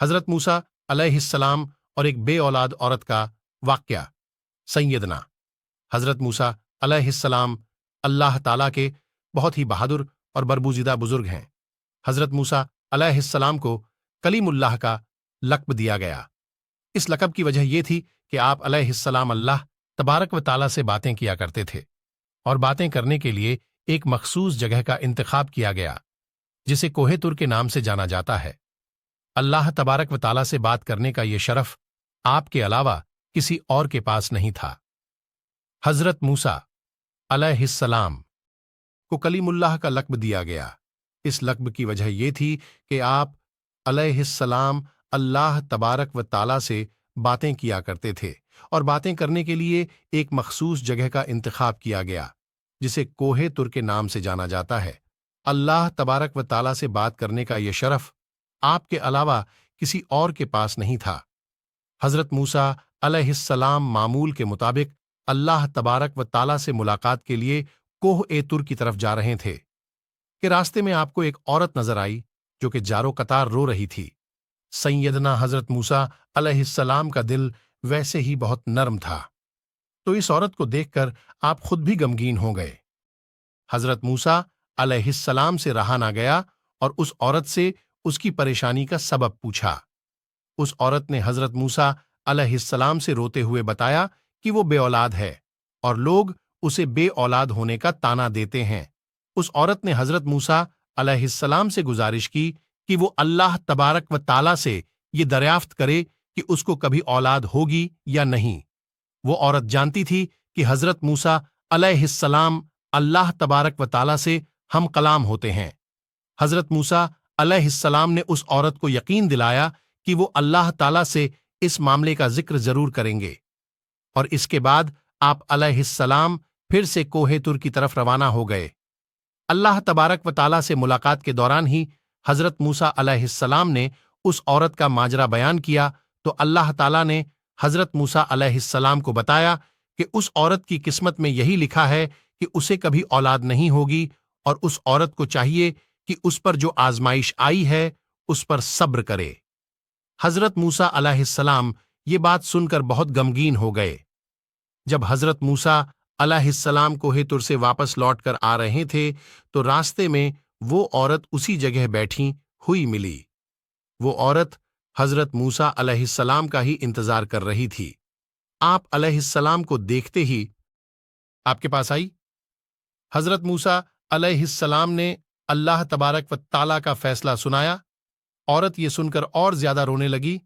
حضرت موسیٰ علیہ السلام اور ایک بے اولاد عورت کا واقعہ۔ سیدنا حضرت موسیٰ علیہ السلام اللہ تعالیٰ کے بہت ہی بہادر اور برگزیدہ بزرگ ہیں۔ حضرت موسیٰ علیہ السلام کو کلیم اللہ کا لقب دیا گیا۔ اس لقب کی وجہ یہ تھی کہ آپ علیہ السلام اللہ تبارک و تعالیٰ سے باتیں کیا کرتے تھے، اور باتیں کرنے کے لیے ایک مخصوص جگہ کا انتخاب کیا گیا جسے کوہ طور کے نام سے جانا جاتا ہے۔ اللہ تبارک و تعالیٰ سے بات کرنے کا یہ شرف آپ کے علاوہ کسی اور کے پاس نہیں تھا۔ حضرت موسیٰ علیہ السلام کو کلیم اللہ کا لقب دیا گیا۔ اس لقب کی وجہ یہ تھی کہ آپ علیہ السلام اللہ تبارک و تعالیٰ سے باتیں کیا کرتے تھے، اور باتیں کرنے کے لیے ایک مخصوص جگہ کا انتخاب کیا گیا جسے کوہ طور کے نام سے جانا جاتا ہے۔ اللہ تبارک و تعالیٰ سے بات کرنے کا یہ شرف آپ کے علاوہ کسی اور کے پاس نہیں تھا۔ حضرت موسیٰ علیہ السلام معمول کے مطابق اللہ تبارک و تعالیٰ سے ملاقات کے لیے کوہ طور کی طرف جا رہے تھے کہ راستے میں آپ کو ایک عورت نظر آئی جو کہ جارو قطار رو رہی تھی۔ سیدنا حضرت موسیٰ علیہ السلام کا دل ویسے ہی بہت نرم تھا، تو اس عورت کو دیکھ کر آپ خود بھی غمگین ہو گئے۔ حضرت موسیٰ علیہ السلام سے رہا نہ گیا اور اس عورت سے اس کی پریشانی کا سبب پوچھا۔ اس عورت نے حضرت موسیٰ علیہ السلام سے روتے ہوئے بتایا کہ وہ بے اولاد ہے اور لوگ اسے بے اولاد ہونے کا طعنہ دیتے ہیں۔ اس عورت نے حضرت موسیٰ علیہ السلام سے گزارش کی کہ وہ اللہ تبارک و تعالیٰ سے یہ دریافت کرے کہ اس کو کبھی اولاد ہوگی یا نہیں۔ وہ عورت جانتی تھی کہ حضرت موسیٰ علیہ السلام اللہ تبارک و تعالیٰ سے ہم کلام ہوتے ہیں۔ حضرت موسیٰ علیہ السلام نے اس عورت کو یقین دلایا کہ وہ اللہ تعالیٰ سے اس معاملے کا ذکر ضرور کریں گے، اور اس کے بعد آپ علیہ السلام پھر سے کوہ طور کی طرف روانہ ہو گئے۔ اللہ تبارک و تعالیٰ سے ملاقات کے دوران ہی حضرت موسیٰ علیہ السلام نے اس عورت کا ماجرا بیان کیا تو اللہ تعالیٰ نے حضرت موسیٰ علیہ السلام کو بتایا کہ اس عورت کی قسمت میں یہی لکھا ہے کہ اسے کبھی اولاد نہیں ہوگی، اور اس عورت کو چاہیے کہ اس پر جو آزمائش آئی ہے اس پر صبر کرے۔ حضرت موسیٰ علیہ السلام یہ بات سن کر بہت غمگین ہو گئے۔ جب حضرت موسیٰ علیہ السلام کوہ طور سے واپس لوٹ کر آ رہے تھے تو راستے میں وہ عورت اسی جگہ بیٹھی ہوئی ملی۔ وہ عورت حضرت موسیٰ علیہ السلام کا ہی انتظار کر رہی تھی۔ آپ علیہ السلام کو دیکھتے ہی آپ کے پاس آئی۔ حضرت موسیٰ علیہ السلام نے اللہ تبارک و تعالیٰ کا فیصلہ سنایا۔ عورت یہ سن کر اور زیادہ رونے لگی۔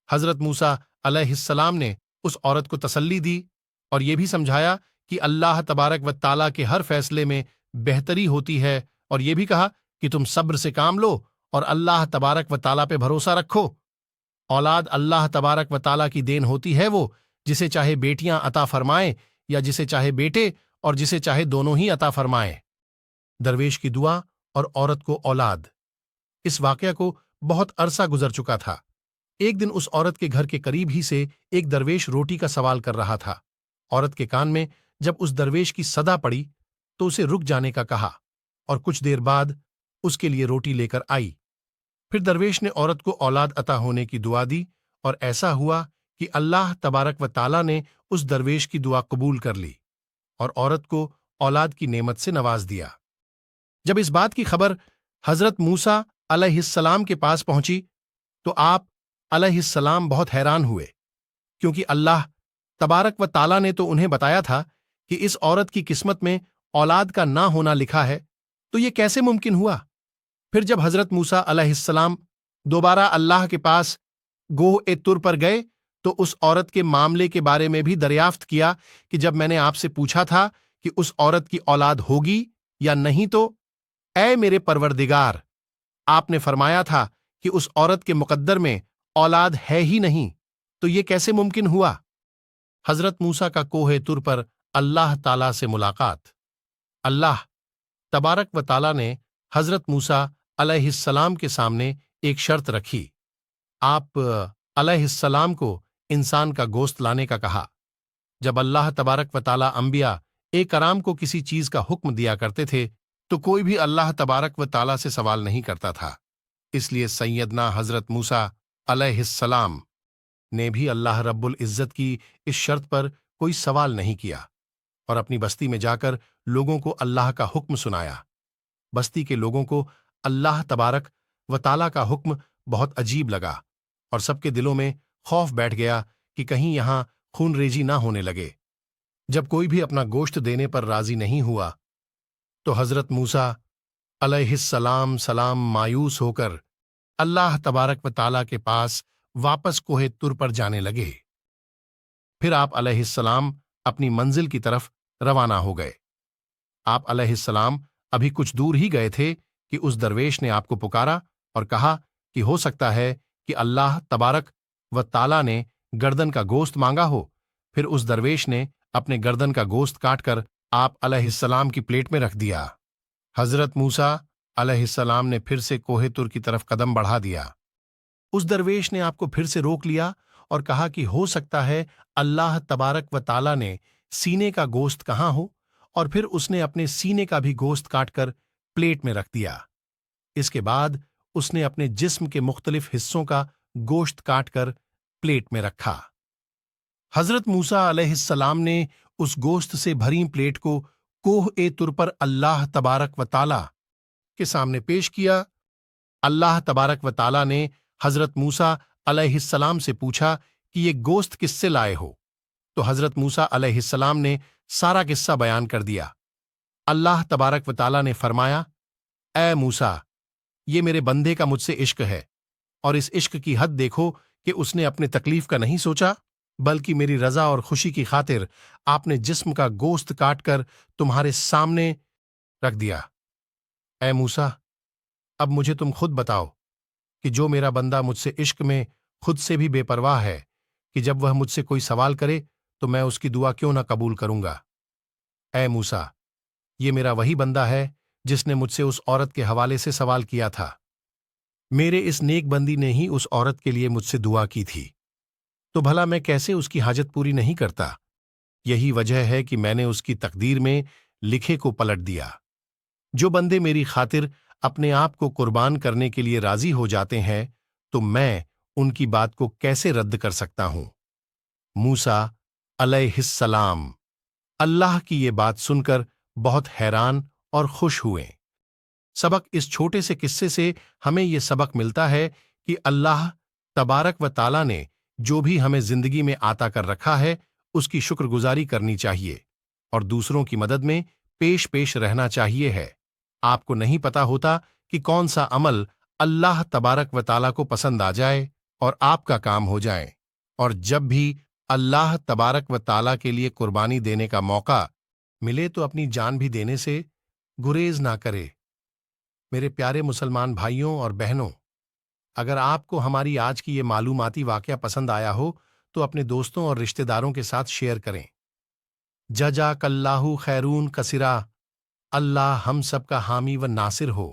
حضرت موسیٰ علیہ السلام نے اس عورت کو تسلی دی اور یہ بھی سمجھایا کہ اللہ تبارک و تعالیٰ کے ہر فیصلے میں بہتری ہوتی ہے، اور یہ بھی کہا کہ تم صبر سے کام لو اور اللہ تبارک و تعالیٰ پہ بھروسہ رکھو۔ اولاد اللہ تبارک و تعالیٰ کی دین ہوتی ہے، وہ جسے چاہے بیٹیاں عطا فرمائے یا جسے چاہے بیٹے، اور جسے چاہے دونوں ہی عطا فرمائے۔ درویش کی دعا اور عورت کو اولاد۔ اس واقعہ کو بہت عرصہ گزر چکا تھا۔ ایک دن اس عورت کے گھر کے قریب ہی سے ایک درویش روٹی کا سوال کر رہا تھا۔ عورت کے کان میں جب اس درویش کی صدا پڑی تو اسے رک جانے کا کہا، اور کچھ دیر بعد اس کے لیے روٹی لے کر آئی۔ پھر درویش نے عورت کو اولاد عطا ہونے کی دعا دی، اور ایسا ہوا کہ اللہ تبارک و تعالیٰ نے اس درویش کی دعا قبول کر لی اور عورت کو اولاد کی نعمت سے نواز دیا۔ جب اس بات کی خبر حضرت موسیٰ علیہ السلام کے پاس پہنچی تو آپ علیہ السلام بہت حیران ہوئے، کیونکہ اللہ تبارک و تعالیٰ نے تو انہیں بتایا تھا کہ اس عورت کی قسمت میں اولاد کا نہ ہونا لکھا ہے، تو یہ کیسے ممکن ہوا؟ پھر جب حضرت موسیٰ علیہ السلام دوبارہ اللہ کے پاس کوہ طور پر گئے تو اس عورت کے معاملے کے بارے میں بھی دریافت کیا کہ جب میں نے آپ سے پوچھا تھا کہ اس عورت کی اولاد ہوگی یا نہیں تو اے میرے پروردگار، آپ نے فرمایا تھا کہ اس عورت کے مقدر میں اولاد ہے ہی نہیں، تو یہ کیسے ممکن ہوا؟ حضرت موسیٰ کا کوہ طور پر اللہ تعالیٰ سے ملاقات۔ اللہ تبارک و تعالیٰ نے حضرت موسیٰ علیہ السلام کے سامنے ایک شرط رکھی۔ آپ علیہ السلام کو انسان کا گوشت لانے کا کہا۔ جب اللہ تبارک و تعالیٰ انبیاء کرام کو کسی چیز کا حکم دیا کرتے تھے تو کوئی بھی اللہ تبارک و تعالیٰ سے سوال نہیں کرتا تھا، اس لیے سیدنا حضرت موسیٰ علیہ السلام نے بھی اللہ رب العزت کی اس شرط پر کوئی سوال نہیں کیا اور اپنی بستی میں جا کر لوگوں کو اللہ کا حکم سنایا۔ بستی کے لوگوں کو اللہ تبارک و تعالیٰ کا حکم بہت عجیب لگا اور سب کے دلوں میں خوف بیٹھ گیا کہ کہیں یہاں خون ریزی نہ ہونے لگے۔ جب کوئی بھی اپنا گوشت دینے پر راضی نہیں ہوا تو حضرت موسیٰ علیہ السلام مایوس ہو کر اللہ تبارک و تعالیٰ کے پاس واپس کوہ طور پر جانے لگے۔ پھر آپ علیہ السلام اپنی منزل کی طرف روانہ ہو گئے۔ آپ علیہ السلام ابھی کچھ دور ہی گئے تھے کہ اس درویش نے آپ کو پکارا اور کہا کہ ہو سکتا ہے کہ اللہ تبارک و تعالیٰ نے گردن کا گوشت مانگا ہو۔ پھر اس درویش نے اپنے گردن کا گوشت کاٹ کر آپ علیہ السلام کی پلیٹ میں رکھ دیا۔ حضرت موسیٰ علیہ السلام نے پھر سے کوہ طور کی طرف قدم بڑھا دیا۔ اس درویش نے آپ کو پھر سے روک لیا اور کہا کہ ہو سکتا ہے اللہ تبارک و تعالیٰ نے سینے کا گوشت کہاں ہو، اور پھر اس نے اپنے سینے کا بھی گوشت کاٹ کر پلیٹ میں رکھ دیا۔ اس کے بعد اس نے اپنے جسم کے مختلف حصوں کا گوشت کاٹ کر پلیٹ میں رکھا۔ حضرت موسیٰ علیہ السلام نے اس گوشت سے بھری پلیٹ کو کوہ طور پر اللہ تبارک و تعالیٰ کے سامنے پیش کیا۔ اللہ تبارک و تعالیٰ نے حضرت موسیٰ علیہ السلام سے پوچھا کہ یہ گوشت کس سے لائے ہو؟ تو حضرت موسیٰ علیہ السلام نے سارا قصہ بیان کر دیا۔ اللہ تبارک و تعالیٰ نے فرمایا، اے موسیٰ، یہ میرے بندے کا مجھ سے عشق ہے، اور اس عشق کی حد دیکھو کہ اس نے اپنے تکلیف کا نہیں سوچا، بلکہ میری رضا اور خوشی کی خاطر آپ نے جسم کا گوشت کاٹ کر تمہارے سامنے رکھ دیا۔ اے موسیٰ، اب مجھے تم خود بتاؤ کہ جو میرا بندہ مجھ سے عشق میں خود سے بھی بے پرواہ ہے کہ جب وہ مجھ سے کوئی سوال کرے تو میں اس کی دعا کیوں نہ قبول کروں گا؟ اے موسیٰ، یہ میرا وہی بندہ ہے جس نے مجھ سے اس عورت کے حوالے سے سوال کیا تھا۔ میرے اس نیک بندی نے ہی اس عورت کے لیے مجھ سے دعا کی تھی، تو بھلا میں کیسے اس کی حاجت پوری نہیں کرتا؟ یہی وجہ ہے کہ میں نے اس کی تقدیر میں لکھے کو پلٹ دیا۔ جو بندے میری خاطر اپنے آپ کو قربان کرنے کے لیے راضی ہو جاتے ہیں تو میں ان کی بات کو کیسے رد کر سکتا ہوں؟ موسیٰ علیہ السلام اللہ کی یہ بات سن کر بہت حیران اور خوش ہوئے۔ سبق اس چھوٹے سے قصے سے ہمیں یہ سبق ملتا ہے کہ اللہ تبارک و تعالیٰ نے جو بھی ہمیں زندگی میں عطا کر رکھا ہے اس کی شکر گزاری کرنی چاہیے اور دوسروں کی مدد میں پیش رہنا چاہیے ہے۔ آپ کو نہیں پتا ہوتا کہ کون سا عمل اللہ تبارک و تعالیٰ کو پسند آ جائے اور آپ کا کام ہو جائے، اور جب بھی اللہ تبارک و تعالیٰ کے لیے قربانی دینے کا موقع ملے تو اپنی جان بھی دینے سے گریز نہ کرے۔ میرے پیارے مسلمان بھائیوں اور بہنوں، اگر آپ کو ہماری آج کی یہ معلوماتی واقعہ پسند آیا ہو تو اپنے دوستوں اور رشتہ داروں کے ساتھ شیئر کریں۔ جزاک اللہ خیرون کثیرا۔ اللہ ہم سب کا حامی و ناصر ہو۔